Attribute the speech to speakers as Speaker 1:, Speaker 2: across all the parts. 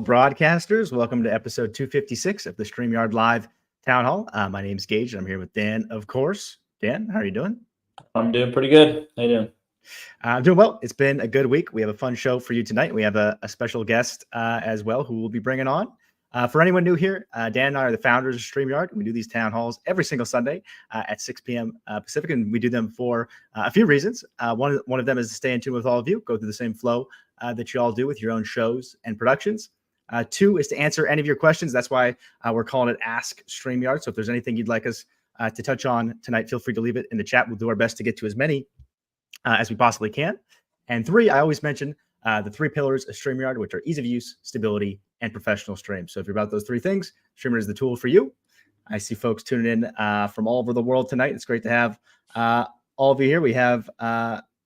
Speaker 1: broadcasters. Welcome to episode 256 of the StreamYard Live Town Hall. My name's Geige, and I'm here with Dan, of course. Dan, how are you doing?
Speaker 2: I'm doing pretty good. How you doing?
Speaker 1: I'm doing well. It's been a good week. We have a fun show for you tonight. We have a special guest as well who we'll be bringing on. For anyone new here, Dan and I are the founders of StreamYard. We do these town halls every single Sunday at 6 p.m. Pacific, and we do them for a few reasons. One of them is to stay in tune with all of you, go through the same flow that you all do with your own shows and productions. Two is to answer any of your questions. That's why we're calling it Ask StreamYard. So if there's anything you'd like us to touch on tonight, feel free to leave it in the chat. We'll do our best to get to as many as we possibly can. And three, I always mention the three pillars of StreamYard, which are ease of use, stability, and professional stream. So if you're about those three things, StreamYard is the tool for you. I see folks tuning in from all over the world tonight. It's great to have all of you here. We have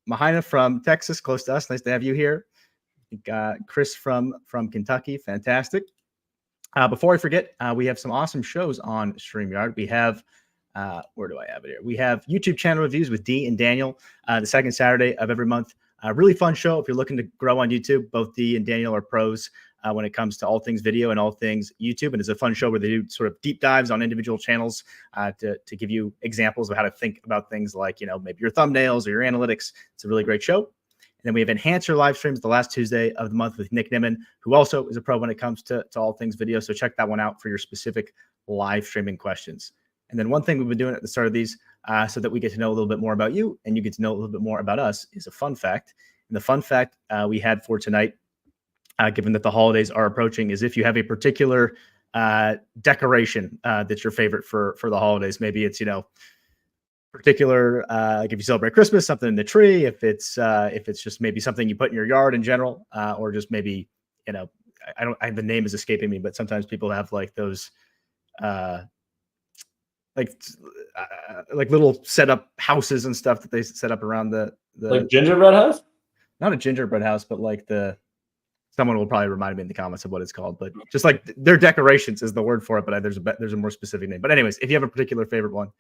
Speaker 1: Mahina from Texas, close to us. Nice to have you here. Chris from Kentucky. Fantastic. Before I forget, we have some awesome shows on StreamYard. We have, where do I have it here? We have YouTube channel reviews with Dee and Daniel the second Saturday of every month. Really fun show. If you're looking to grow on YouTube, both Dee and Daniel are pros when it comes to all things video and all things YouTube. And it's a fun show where they do sort of deep dives on individual channels to give you examples of how to think about things like, maybe your thumbnails or your analytics. It's a really great show. And then we have Enhancer live streams the last Tuesday of the month with Nick Nimmin, who also is a pro when it comes to all things video. So check that one out for your specific live streaming questions. And then one thing we've been doing at the start of these so that we get to know a little bit more about you and you get to know a little bit more about us is a fun fact. And the fun fact we had for tonight, given that the holidays are approaching, is if you have a particular decoration that's your favorite for the holidays. Maybe it's, particular like if you celebrate Christmas, something in the tree, if it's just maybe something you put in your yard in general, or just maybe the name is escaping me, but sometimes people have like those like little setup houses and stuff that they set up around the
Speaker 2: like gingerbread house.
Speaker 1: Not a gingerbread house, but like someone will probably remind me in the comments of what it's called, but just like their decorations is the word for it, but there's a more specific name. But anyways, if you have a particular favorite one,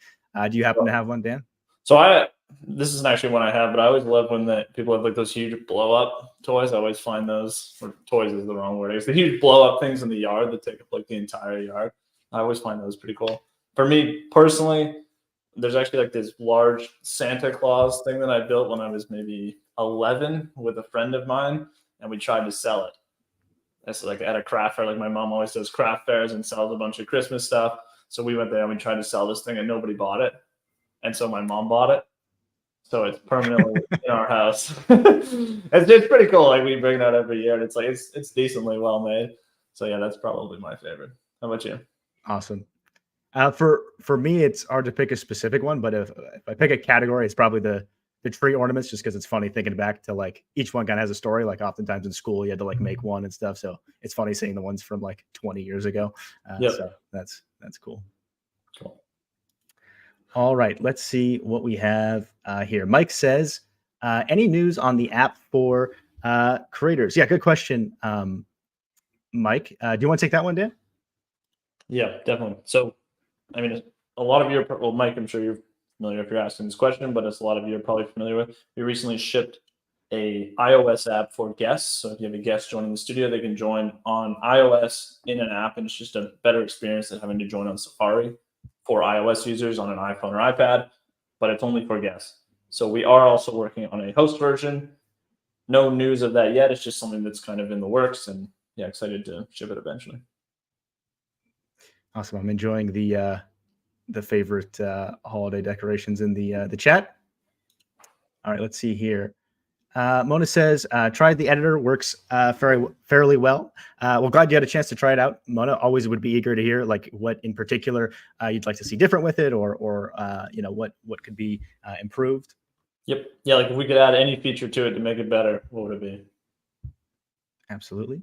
Speaker 1: do you happen to have one, Dan?
Speaker 2: So this isn't actually one I have, but I always love when people have like those huge blow up toys. I always find those, or toys is the wrong word. It's the huge blow up things in the yard that take up like the entire yard. I always find those pretty cool. For me personally, there's actually like this large Santa Claus thing that I built when I was maybe 11 with a friend of mine. And we tried to sell it. That's like at a craft fair. Like my mom always does craft fairs and sells a bunch of Christmas stuff. So we went there and we tried to sell this thing and nobody bought it. And so my mom bought it. So it's permanently in our house. It's pretty cool. Like we bring that every year and it's like, it's decently well made. So yeah, that's probably my favorite. How about you?
Speaker 1: Awesome. For me, it's hard to pick a specific one, but if I pick a category, it's probably the tree ornaments, just because it's funny thinking back to like each one kind of has a story. Like oftentimes in school, you had to like make one and stuff. So it's funny seeing the ones from like 20 years ago. So that's cool.
Speaker 2: Cool.
Speaker 1: All right, let's see what we have here. Mike says, any news on the app for creators? Yeah, good question, Mike. Do you want to take that one, Dan?
Speaker 2: Yeah, definitely. So, I mean, a lot of you are, Mike, I'm sure you're familiar if you're asking this question, but it's a lot of you are probably familiar with. We recently shipped a iOS app for guests. So if you have a guest joining the studio, they can join on iOS in an app, and it's just a better experience than having to join on Safari for iOS users on an iPhone or iPad, but it's only for guests. So we are also working on a host version. No news of that yet. It's just something that's kind of in the works, and yeah, excited to ship it eventually.
Speaker 1: Awesome. I'm enjoying the favorite holiday decorations in the chat. All right, let's see here. Mona says, tried the editor, works fairly well. Well, glad you had a chance to try it out. Mona, always would be eager to hear like what in particular you'd like to see different with it, or what could be improved.
Speaker 2: Yep. Yeah, like if we could add any feature to it to make it better, what would it be?
Speaker 1: Absolutely.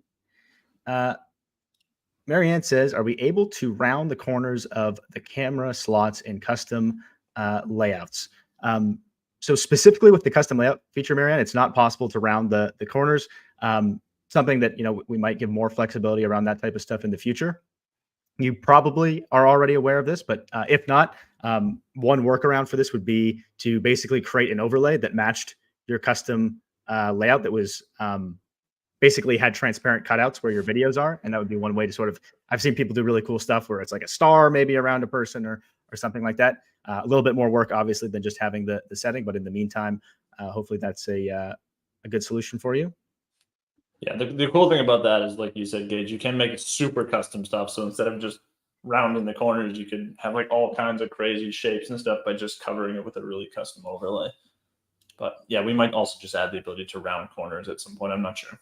Speaker 1: Marianne says, are we able to round the corners of the camera slots in custom layouts? So specifically with the custom layout feature, Marianne, it's not possible to round the corners. Something that, we might give more flexibility around that type of stuff in the future. You probably are already aware of this, but if not, one workaround for this would be to basically create an overlay that matched your custom layout that was basically had transparent cutouts where your videos are, and that would be one way to sort of. I've seen people do really cool stuff where it's like a star maybe around a person or something like that. A little bit more work, obviously, than just having the setting, but in the meantime, hopefully that's a good solution for you.
Speaker 2: Yeah, the cool thing about that is, like you said, Gage, you can make it super custom stuff. So instead of just rounding the corners, you could have like all kinds of crazy shapes and stuff by just covering it with a really custom overlay. But yeah, we might also just add the ability to round corners at some point. I'm not sure.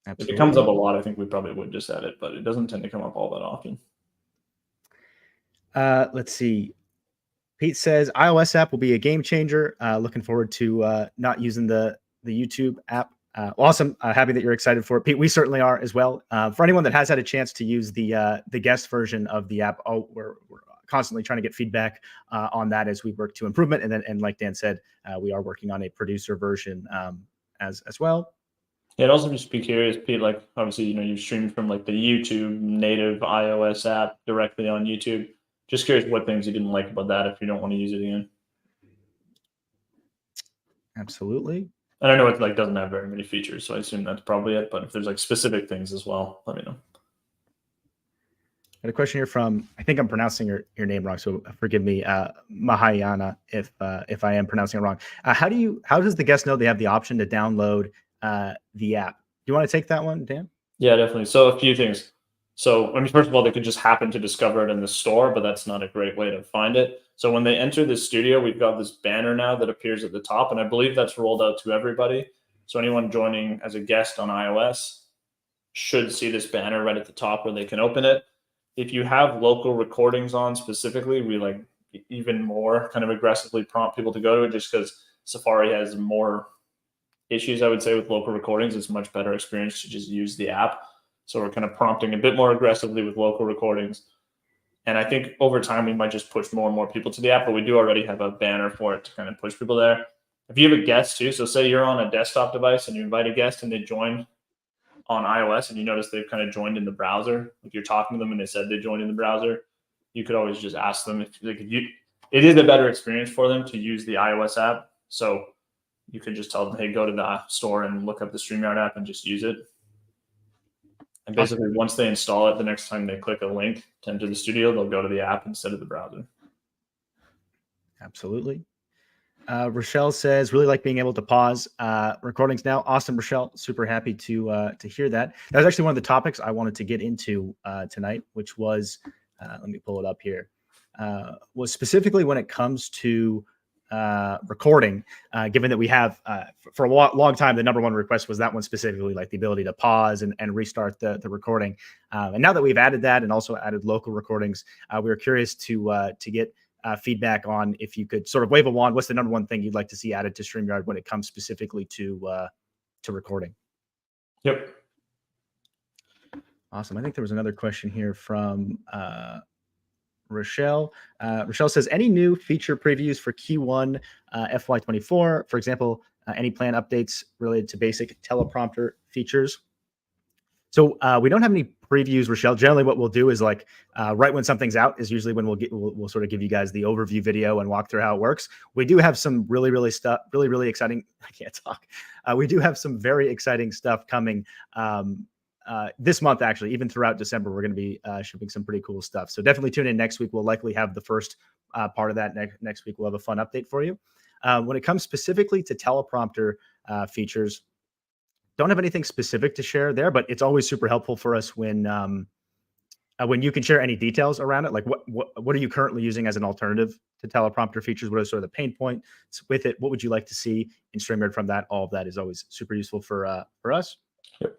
Speaker 1: Absolutely.
Speaker 2: If it comes up a lot, I think we probably would just add it, but it doesn't tend to come up all that often.
Speaker 1: Let's see. Pete says iOS app will be a game changer. Looking forward to not using the YouTube app. Awesome. Happy that you're excited for it, Pete. We certainly are as well. For anyone that has had a chance to use the guest version of the app, we're constantly trying to get feedback on that as we work to improvement. And like Dan said, we are working on a producer version as well.
Speaker 2: Yeah, I'd also just be curious, Pete, like obviously, you streamed from like the YouTube native iOS app directly on YouTube. Just curious what things you didn't like about that if you don't want to use it again.
Speaker 1: Absolutely.
Speaker 2: And I know it like doesn't have very many features, so I assume that's probably it. But if there's like specific things as well, let me know.
Speaker 1: Got a question here from, I think I'm pronouncing your name wrong, so forgive me, Mahayana, if I am pronouncing it wrong. How does the guest know they have the option to download the app? Do you want to take that one, Dan?
Speaker 2: Yeah, definitely. So a few things. So, I mean, first of all, they could just happen to discover it in the store, but that's not a great way to find it. So when they enter the studio, we've got this banner now that appears at the top, and I believe that's rolled out to everybody. So anyone joining as a guest on iOS should see this banner right at the top where they can open it. If you have local recordings on specifically, we like even more kind of aggressively prompt people to go to it, just because Safari has more issues, I would say, with local recordings. It's a much better experience to just use the app. So we're kind of prompting a bit more aggressively with local recordings. And I think over time, we might just push more and more people to the app, but we do already have a banner for it to kind of push people there. If you have a guest too, so say you're on a desktop device and you invite a guest and they join on iOS and you notice they've kind of joined in the browser, like you're talking to them and they said they joined in the browser, you could always just ask them if it is a better experience for them to use the iOS app. So you could just tell them, hey, go to the store and look up the StreamYard app and just use it. And basically, once they install it, the next time they click a link to enter the studio, they'll go to the app instead of the browser.
Speaker 1: Absolutely. Rochelle says, really like being able to pause recordings now. Awesome, Rochelle. Super happy to hear that. That was actually one of the topics I wanted to get into tonight, which was, let me pull it up here, was specifically when it comes to recording, given that we have for a long time, the number one request was that one specifically, like the ability to pause and restart the recording. And now that we've added that and also added local recordings, we were curious to get feedback on if you could sort of wave a wand. What's the number one thing you'd like to see added to StreamYard when it comes specifically to recording?
Speaker 2: Yep.
Speaker 1: Awesome. I think there was another question here from Rochelle. Rochelle says, any new feature previews for Q1 FY24? For example, any plan updates related to basic teleprompter features? So we don't have any previews, Rochelle. Generally, what we'll do is like right when something's out is usually when we'll sort of give you guys the overview video and walk through how it works. We do have some really exciting. I can't talk. We do have some very exciting stuff coming this month. Actually, even throughout December, we're going to be shipping some pretty cool stuff. So definitely tune in next week. We'll likely have the first part of that next week. We'll have a fun update for you. When it comes specifically to teleprompter features, don't have anything specific to share there, but it's always super helpful for us when you can share any details around it. Like what are you currently using as an alternative to teleprompter features? What are sort of the pain points with it? What would you like to see in StreamYard from that? All of that is always super useful for us.
Speaker 2: Yep.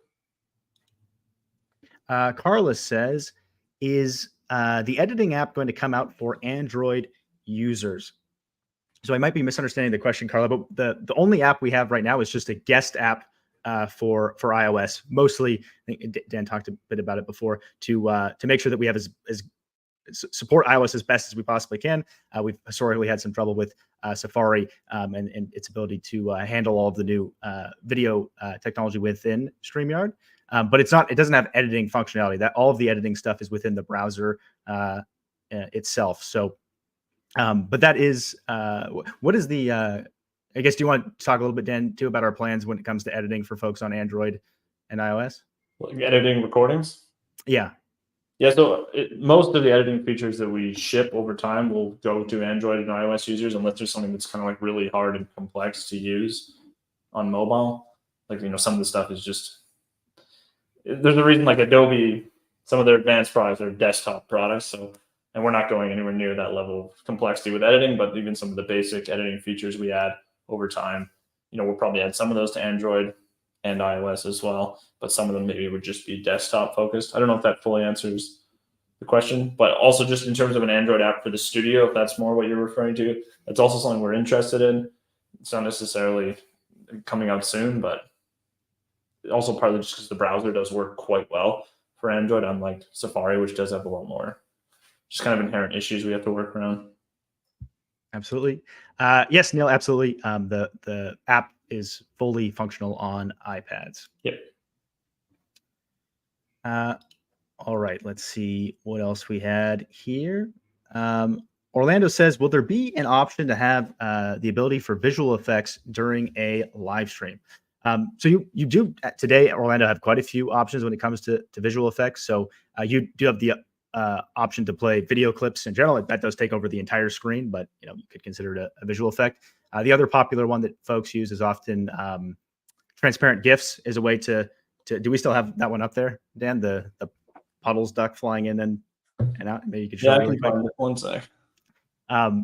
Speaker 1: Carla says, is the editing app going to come out for Android users? So I might be misunderstanding the question, Carla, but the only app we have right now is just a guest app for iOS. Mostly, I think Dan talked a bit about it before, to make sure that we have as support iOS as best as we possibly can. We've historically had some trouble with Safari and its ability to handle all of the new video technology within StreamYard. But it doesn't have editing functionality. That all of the editing stuff is within the browser itself. So, but that is what is the I guess, do you want to talk a little bit, Dan, too, about our plans when it comes to editing for folks on Android and iOS?
Speaker 2: Like editing recordings?
Speaker 1: Yeah.
Speaker 2: Yeah, so most of the editing features that we ship over time will go to Android and iOS users unless there's something that's kind of like really hard and complex to use on mobile. Like, some of the stuff is just, there's a reason like Adobe, some of their advanced products are desktop products. So, and we're not going anywhere near that level of complexity with editing, but even some of the basic editing features we add over time, we'll probably add some of those to Android and iOS as well, but some of them maybe would just be desktop focused. I don't know if that fully answers the question, but also just in terms of an Android app for the studio, if that's more what you're referring to, that's also something we're interested in. It's not necessarily coming out soon, but also partly just because the browser does work quite well for Android, unlike Safari, which does have a lot more just kind of inherent issues we have to work around.
Speaker 1: Absolutely. Yes, Neil, absolutely. The app is fully functional on iPads.
Speaker 2: Yep.
Speaker 1: All right, let's see what else we had here. Orlando says, will there be an option to have the ability for visual effects during a live stream? So you do today, Orlando, have quite a few options when it comes to visual effects. So you do have the option to play video clips in general. That does take over the entire screen, but you could consider it a visual effect. The other popular one that folks use is often transparent GIFs is a way to do we still have that one up there, Dan? The puddles duck flying in and out. Maybe you could show
Speaker 2: Yeah,
Speaker 1: me
Speaker 2: I
Speaker 1: really
Speaker 2: can
Speaker 1: quick.
Speaker 2: find it. One sec.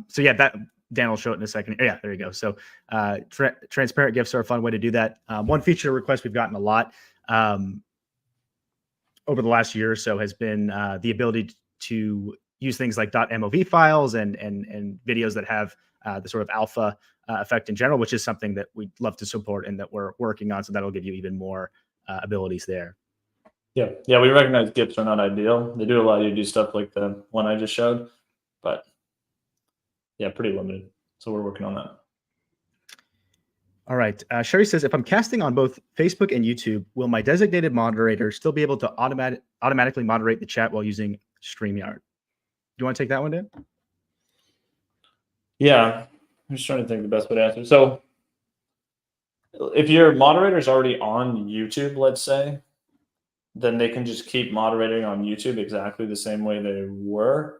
Speaker 1: So yeah, that Dan will show it in a second. Yeah, there you go. So transparent GIFs are a fun way to do that. One feature request we've gotten a lot over the last year or so has been the ability to use things like .mov files and videos that have the sort of alpha effect in general, which is something that we'd love to support and that we're working on. So that'll give you even more abilities there.
Speaker 2: Yeah, we recognize GIFs are not ideal. They do allow you to do stuff like the one I just showed, but yeah, pretty limited. So we're working on that.
Speaker 1: All right. Sherry says, if I'm casting on both Facebook and YouTube, will my designated moderator still be able to automatically moderate the chat while using StreamYard? Do you want to take that one, Dan?
Speaker 2: Yeah, I'm just trying to think the best way to answer. So if your moderator is already on YouTube, let's say, then they can just keep moderating on YouTube exactly the same way they were.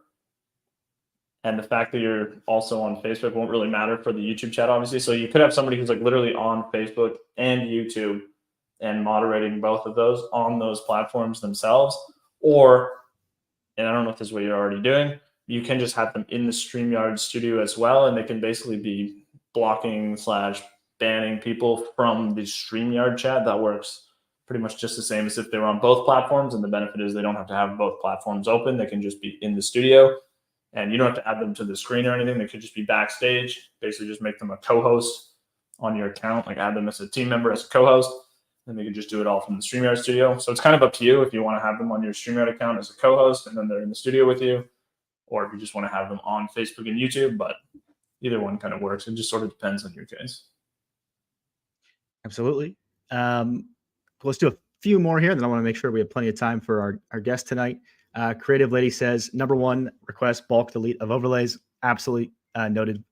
Speaker 2: And the fact that you're also on Facebook won't really matter for the YouTube chat, obviously. So you could have somebody who's like literally on Facebook and YouTube and moderating both of those on those platforms themselves. Or, and I don't know if this is what you're already doing, you can just have them in the StreamYard studio as well. And they can basically be blocking / banning people from the StreamYard chat. That works pretty much just the same as if they were on both platforms. And the benefit is they don't have to have both platforms open. They can just be in the studio. And you don't have to add them to the screen or anything. They could just be backstage. Basically, just make them a co-host on your account, like add them as a team member, as a co-host. And they can just do it all from the StreamYard studio. So it's kind of up to you if you want to have them on your StreamYard account as a co-host and then they're in the studio with you, or if you just want to have them on Facebook and YouTube. But either one kind of works. It just sort of depends on your case.
Speaker 1: Absolutely. Let's do a few more here. Then I want to make sure we have plenty of time for our guest tonight. Creative Lady says, number one request, bulk delete of overlays. Absolutely noted,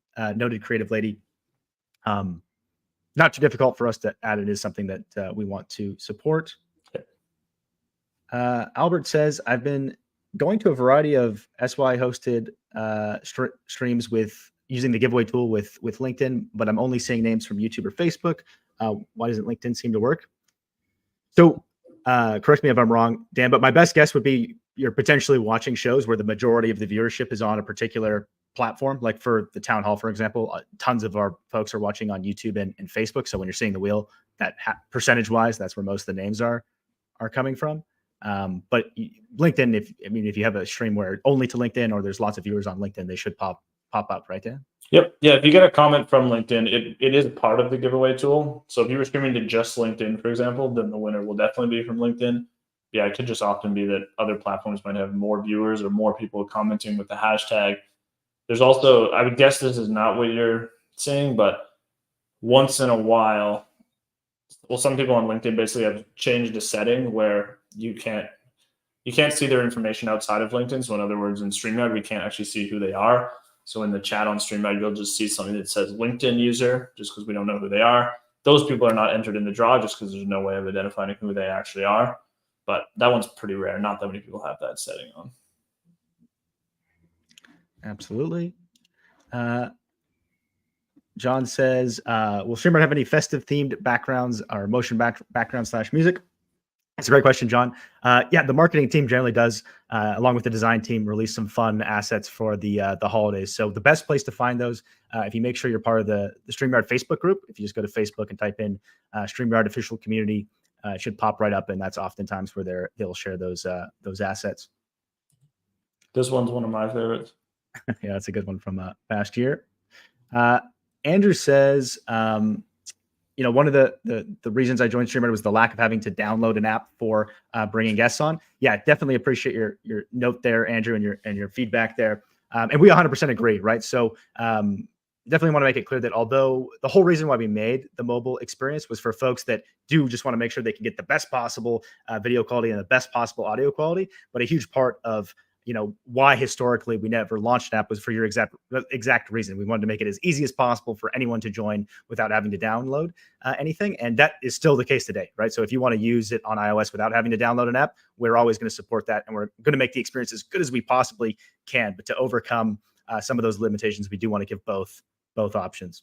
Speaker 1: Creative Lady. Not too difficult for us to add. It is something that we want to support. Albert says, I've been going to a variety of SY hosted streams with using the giveaway tool with LinkedIn, but I'm only seeing names from YouTube or Facebook. Why doesn't LinkedIn seem to work? So correct me if I'm wrong, Dan, but my best guess would be you're potentially watching shows where the majority of the viewership is on a particular platform. Like for the town hall, for example, tons of our folks are watching on YouTube and Facebook. So when you're seeing the wheel, that percentage wise, that's where most of the names are coming from. But LinkedIn, if you have a stream where only to LinkedIn or there's lots of viewers on LinkedIn, they should pop up, right, Dan?
Speaker 2: Yep. Yeah. If you get a comment from LinkedIn, it is part of the giveaway tool. So if you were streaming to just LinkedIn, for example, then the winner will definitely be from LinkedIn. Yeah, it could just often be that other platforms might have more viewers or more people commenting with the hashtag. There's also, I would guess this is not what you're seeing, but once in a while, well, some people on LinkedIn basically have changed a setting where you can't see their information outside of LinkedIn. So in other words, in StreamYard, we can't actually see who they are. So in the chat on StreamYard, you'll just see something that says LinkedIn user, just because we don't know who they are. Those people are not entered in the draw just because there's no way of identifying who they actually are. But that one's pretty rare. Not that many people have that setting on.
Speaker 1: Absolutely. John says, will StreamYard have any festive themed backgrounds or motion background / music? That's a great question, John. Yeah, the marketing team generally does, along with the design team, release some fun assets for the holidays. So the best place to find those, if you make sure you're part of the StreamYard Facebook group, if you just go to Facebook and type in StreamYard official community, it should pop right up, and that's oftentimes where they'll share those assets.
Speaker 2: This one's one of my favorites.
Speaker 1: Yeah, that's a good one from past year. Andrew says, one of the reasons I joined StreamYard was the lack of having to download an app for bringing guests on. Yeah, definitely appreciate your note there, Andrew, and your feedback there. And we 100% agree, right? So definitely want to make it clear that although the whole reason why we made the mobile experience was for folks that do just want to make sure they can get the best possible video quality and the best possible audio quality, but a huge part of why historically we never launched an app was for your exact reason. We wanted to make it as easy as possible for anyone to join without having to download anything. And that is still the case today, right? So if you want to use it on iOS without having to download an app, we're always going to support that. And we're going to make the experience as good as we possibly can. But to overcome some of those limitations, we do want to give both options.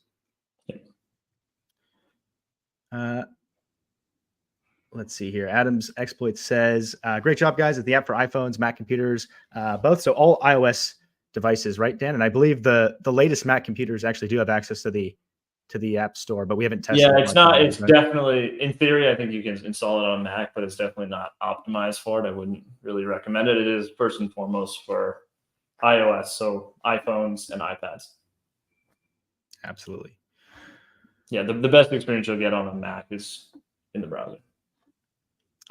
Speaker 1: Let's see here. Adam's Exploit says, great job, guys, at the app for iPhones, Mac computers, both. So all iOS devices, right, Dan? And I believe the latest Mac computers actually do have access to the App Store, but we haven't tested it.
Speaker 2: Yeah, it's not. It's definitely, in theory, I think you can install it on Mac, but it's definitely not optimized for it. I wouldn't really recommend it. It is first and foremost for iOS, so iPhones and iPads.
Speaker 1: Absolutely.
Speaker 2: Yeah, the best experience you'll get on a Mac is in the browser.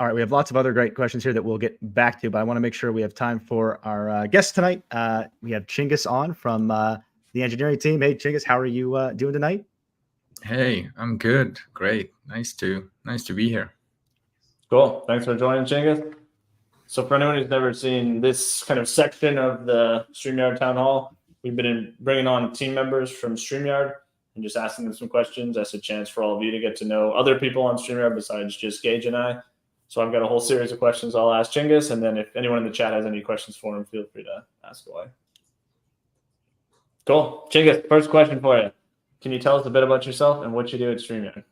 Speaker 1: All right, we have lots of other great questions here that we'll get back to, but I want to make sure we have time for our guest tonight. We have Chinggis on from the engineering team. Hey, Chinggis, how are you doing tonight?
Speaker 3: Hey, I'm good. Great. Nice to be here.
Speaker 2: Cool. Thanks for joining, Chinggis. So for anyone who's never seen this kind of section of the StreamYard Town Hall, we've been bringing on team members from StreamYard and just asking them some questions. That's a chance for all of you to get to know other people on StreamYard besides just Geige and I. So I've got a whole series of questions I'll ask Chinggis, and then if anyone in the chat has any questions for him, feel free to ask away. Cool. Chinggis, first question for you. Can you tell us a bit about yourself and what you do at StreamYard?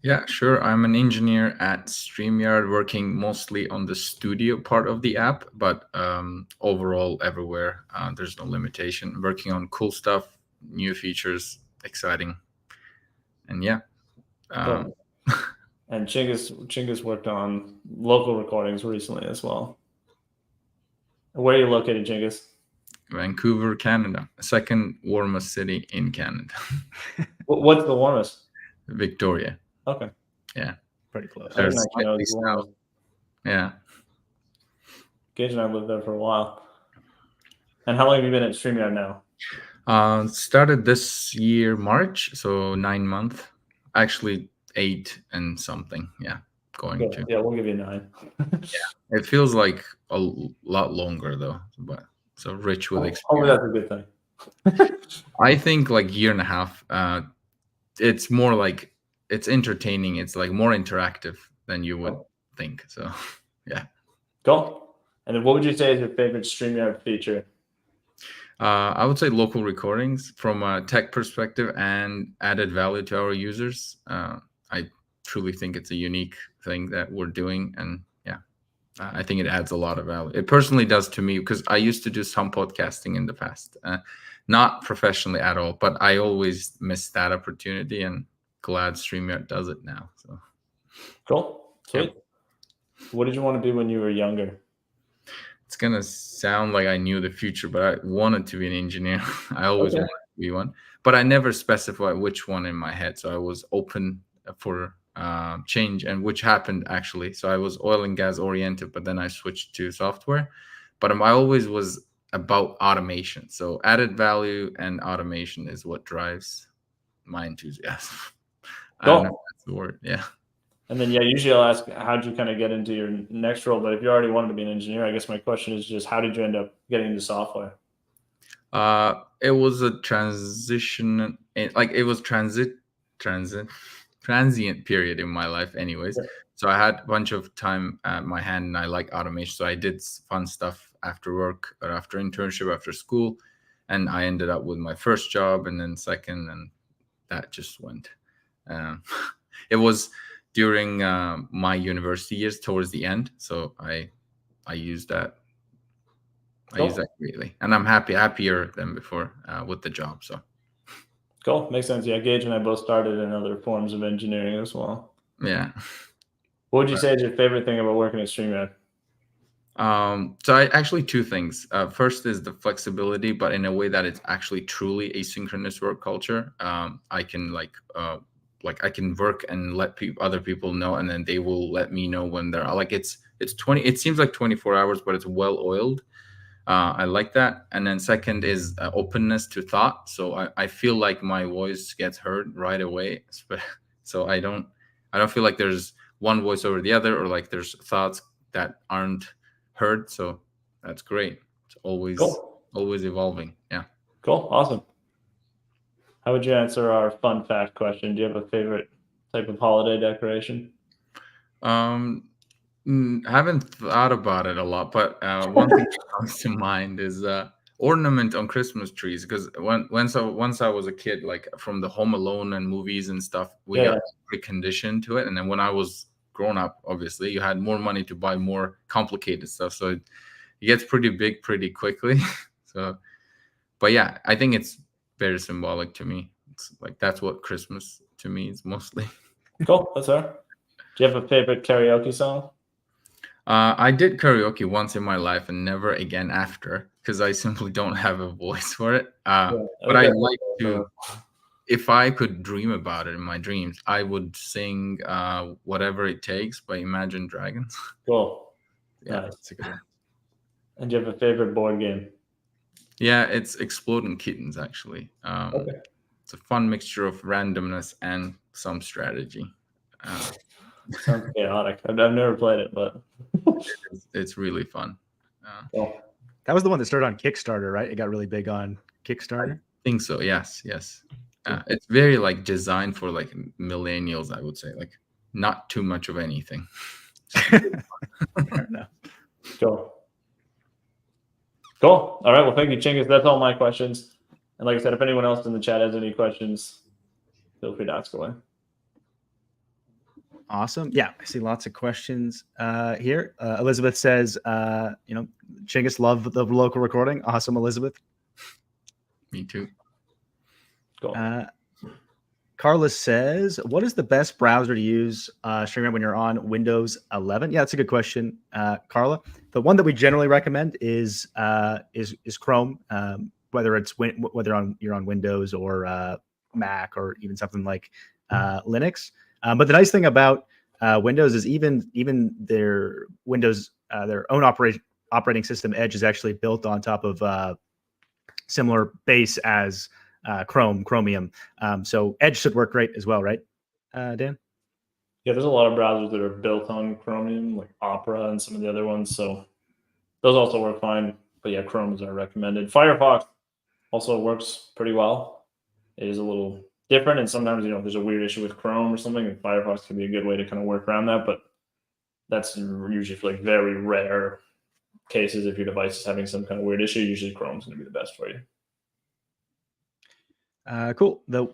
Speaker 3: Yeah, sure. I'm an engineer at StreamYard, working mostly on the studio part of the app, but overall everywhere. There's no limitation. Working on cool stuff, new features, exciting. And yeah.
Speaker 2: Cool. And Chinggis worked on local recordings recently as well. Where are you located, Chinggis?
Speaker 3: Vancouver, Canada, second warmest city in Canada.
Speaker 2: What's the warmest?
Speaker 3: Victoria.
Speaker 2: Okay.
Speaker 3: Yeah.
Speaker 1: Pretty close.
Speaker 3: Yeah.
Speaker 2: Geige and I lived there for a while. And how long have you been at StreamYard now?
Speaker 3: Started this year, March, so 9 months. Actually, 8 and something. Yeah. Going to.
Speaker 2: Yeah, we'll give you 9.
Speaker 3: Yeah. It feels like a lot longer though, but so rich with experience.
Speaker 2: Oh, that's a good thing.
Speaker 3: I think like 1.5 years. It's more like it's entertaining. It's like more interactive than you would think. So, yeah.
Speaker 2: Cool. And then what would you say is your favorite StreamYard feature?
Speaker 3: I would say local recordings from a tech perspective and added value to our users. I truly think it's a unique thing that we're doing. And yeah, I think it adds a lot of value. It personally does to me because I used to do some podcasting in the past, not professionally at all, but I always missed that opportunity and glad StreamYard does it now. So
Speaker 2: cool. Sweet. Yeah. What did you want to be when you were younger?
Speaker 3: It's going to sound like I knew the future, but I wanted to be an engineer. I always wanted to be one, but I never specified which one in my head. So I was open for change, and which happened actually. So I was oil and gas oriented, but then I switched to software. But I always was about automation. So added value and automation is what drives my enthusiasm. I don't know if that's the word. Yeah.
Speaker 2: And then, usually I'll ask, how'd you kind of get into your next role? But if you already wanted to be an engineer, I guess my question is just, how did you end up getting into software?
Speaker 3: It was a transition, like it was transient period in my life, anyways.
Speaker 2: Yeah.
Speaker 3: So I had a bunch of time at my hand, and I like automation. So I did fun stuff after work or after internship, after school, and I ended up with my first job, and then second, and that just went. Um, it was during my university years, towards the end. So I used that. I use that greatly, and I'm happier than before with the job. So
Speaker 2: Cool. Makes sense. Yeah, Geige and I both started in other forms of engineering as well.
Speaker 3: yeah.
Speaker 2: What would you say is your favorite thing about working at StreamYard?
Speaker 3: So I actually two things. First is the flexibility, but in a way that it's actually truly asynchronous work culture. I can I can work and let other people know, and then they will let me know when they're like it's 20. It seems like 24 hours, but it's well oiled. I like that. And then second is openness to thought. So I feel like my voice gets heard right away. So I don't feel like there's one voice over the other, or like there's thoughts that aren't heard. So that's great. It's always evolving. Yeah.
Speaker 2: Cool. Awesome. How would you answer our fun fact question? Do you have a favorite type of holiday decoration?
Speaker 3: Haven't thought about it a lot, but one thing that comes to mind is ornament on Christmas trees. Because once I was a kid, like from the Home Alone and movies and stuff, we got preconditioned to it. And then when I was grown up, obviously, you had more money to buy more complicated stuff, so it gets pretty big pretty quickly. So, but yeah, I think it's very symbolic to me. It's like that's what Christmas to me is mostly.
Speaker 2: Cool. That's fair. Do you have a favorite karaoke song?
Speaker 3: I did karaoke once in my life and never again after, because I simply don't have a voice for it. But I like to, if I could dream about it in my dreams, I would sing Whatever It Takes by Imagine Dragons.
Speaker 2: Cool.
Speaker 3: Yeah,
Speaker 2: Nice.
Speaker 3: that's a good one.
Speaker 2: And do you have a favorite board game?
Speaker 3: Yeah, it's Exploding Kittens, actually. It's a fun mixture of randomness and some strategy.
Speaker 2: Sounds chaotic. I've never played it, but
Speaker 3: it's really fun.
Speaker 2: Cool.
Speaker 1: That was the one that started on Kickstarter, right? It got really big on Kickstarter.
Speaker 3: I think so. Yes. It's very like designed for like millennials, I would say. Like not too much of anything.
Speaker 1: Fair enough.
Speaker 2: Cool. All right. Well, thank you, Chinggis. That's all my questions. And like I said, if anyone else in the chat has any questions, feel free to ask away.
Speaker 1: Awesome. Yeah, I see lots of questions here. Elizabeth says, Chinggis, love the local recording. Awesome, Elizabeth.
Speaker 3: Me too.
Speaker 2: Cool.
Speaker 1: Carla says, what is the best browser to use StreamYard when you're on Windows 11? Yeah, that's a good question, Carla. The one that we generally recommend is Chrome, whether you're on Windows or Mac or even something like Linux. But the nice thing about Windows is even their Windows, their own operating system, Edge, is actually built on top of similar base as Chromium. So Edge should work great as well, right, Dan?
Speaker 2: Yeah, there's a lot of browsers that are built on Chromium, like Opera and some of the other ones. So those also work fine. But yeah, Chrome is our recommended. Firefox also works pretty well. It is a little different, and sometimes there's a weird issue with Chrome or something, and Firefox can be a good way to kind of work around that. But that's usually for like very rare cases. If your device is having some kind of weird issue, usually Chrome's going to be the best for you.
Speaker 1: Cool. The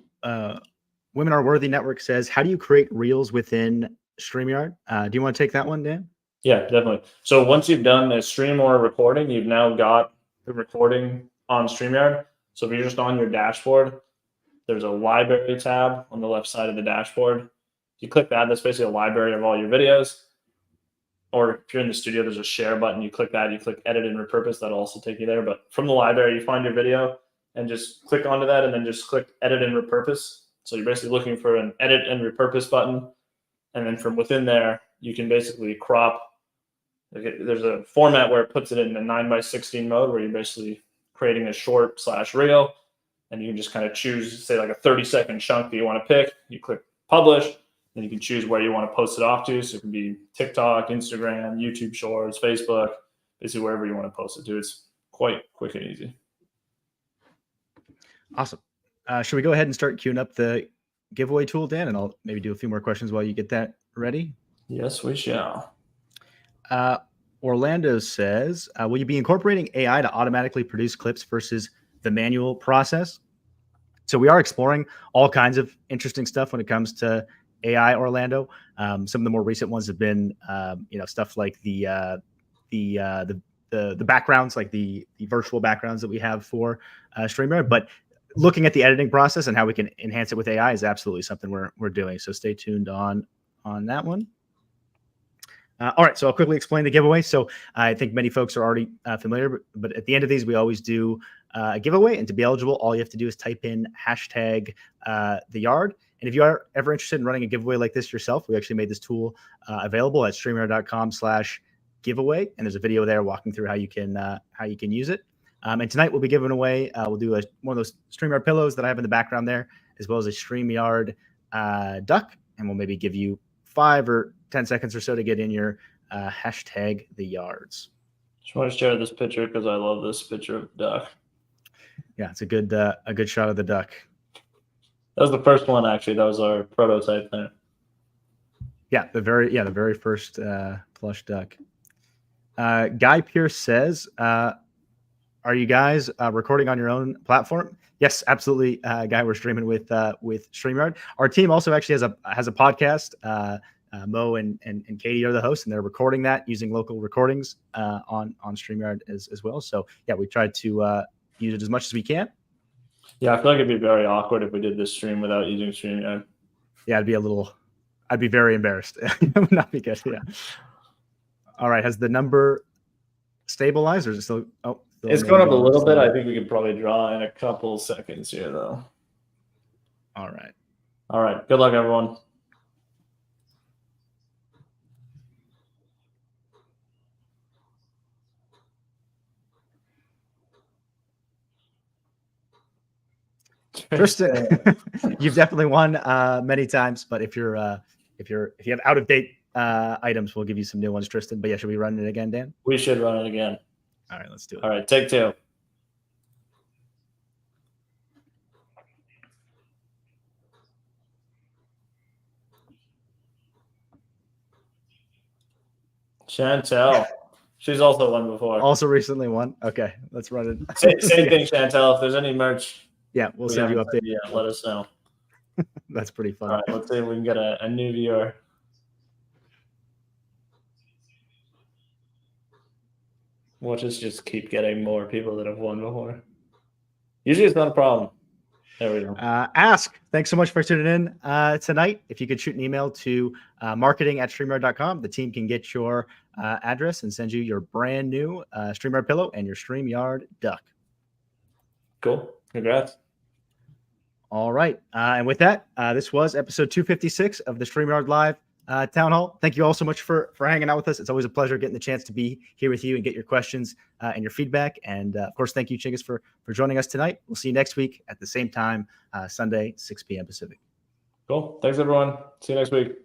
Speaker 1: Women Are Worthy Network says, how do you create reels within StreamYard? Do you want to take that one, Dan?
Speaker 2: Yeah, definitely. So once you've done a stream or a recording, you've now got the recording on StreamYard. So if you're just on your dashboard, there's a library tab on the left side of the dashboard. If you click that, that's basically a library of all your videos. Or if you're in the studio, there's a share button. You click that, you click edit and repurpose. That'll also take you there. But from the library, you find your video and just click onto that and then just click edit and repurpose. So you're basically looking for an edit and repurpose button. And then from within there, you can basically crop. There's a format where it puts it in a 9:16 mode where you're basically creating a short / reel. And you can just kind of choose, say, like a 30-second chunk that you want to pick. You click publish, then you can choose where you want to post it off to. So it can be TikTok, Instagram, YouTube Shorts, Facebook, basically wherever you want to post it to. It's quite quick and easy.
Speaker 1: Awesome. Should we go ahead and start queuing up the giveaway tool, Dan? And I'll maybe do a few more questions while you get that ready.
Speaker 2: Yes, we shall.
Speaker 1: Orlando says, will you be incorporating AI to automatically produce clips versus the manual process? So we are exploring all kinds of interesting stuff when it comes to AI, Orlando. Some of the more recent ones have been, stuff like the backgrounds, like the virtual backgrounds that we have for StreamYard. But looking at the editing process and how we can enhance it with AI is absolutely something we're doing. So stay tuned on that one. All right, so I'll quickly explain the giveaway. So I think many folks are already familiar, but at the end of these, we always do a giveaway. And to be eligible, all you have to do is type in hashtag the yard. And if you are ever interested in running a giveaway like this yourself, we actually made this tool available at streamyard.com/giveaway. And there's a video there walking through how you can use it. And tonight we'll be giving away, we'll do one of those StreamYard pillows that I have in the background there, as well as a StreamYard duck. And we'll maybe give you 5 or 10 seconds or so to get in your hashtag the yards.
Speaker 2: Just want to share this picture because I love this picture of the duck.
Speaker 1: Yeah, it's a good shot of the duck.
Speaker 2: That was the first one, actually. That was our prototype there.
Speaker 1: Yeah, the very first plush duck. Guy Pierce says, are you guys recording on your own platform? Yes, absolutely, Guy. We're streaming with StreamYard. Our team also actually has a podcast. Mo and Katie are the hosts, and they're recording that using local recordings on StreamYard as well. So yeah, we tried to use it as much as we can.
Speaker 2: Yeah, I feel like it'd be very awkward if we did this stream without using StreamYard.
Speaker 1: Yeah, I'd be very embarrassed. It would not be good. Yeah. All right, has the number stabilized, or is it still? Oh,
Speaker 2: it's going up a little bit. I think we could probably draw in a couple seconds here, though.
Speaker 1: All right.
Speaker 2: All right. Good luck, everyone.
Speaker 1: Tristan, you've definitely won many times, but if you have out of date items, we'll give you some new ones, Tristan. But yeah, should we run it again, Dan?
Speaker 2: We should run it again.
Speaker 1: All right, let's do it.
Speaker 2: All right, take 2. Chantel. She's also won before.
Speaker 1: Also recently won. Okay, let's run it.
Speaker 2: Same thing, Chantel. If there's any merch,
Speaker 1: yeah, we'll send you update.
Speaker 2: Yeah, let us know.
Speaker 1: That's pretty fun.
Speaker 2: All right, let's see if we can get a new viewer. We'll just keep getting more people that have won before. Usually it's not a problem. There we go.
Speaker 1: Ask. Thanks so much for tuning in tonight. If you could shoot an email to marketing@streamyard.com, the team can get your address and send you your brand new StreamYard pillow and your StreamYard duck.
Speaker 2: Cool. Congrats.
Speaker 1: All right. And with that, this was episode 256 of the StreamYard Live Town Hall. Thank you all so much for hanging out with us. It's always a pleasure getting the chance to be here with you and get your questions and your feedback. And of course, thank you, Chinggis, for joining us tonight. We'll see you next week at the same time, Sunday, 6 p.m. Pacific.
Speaker 2: Cool. Thanks, everyone. See you next week.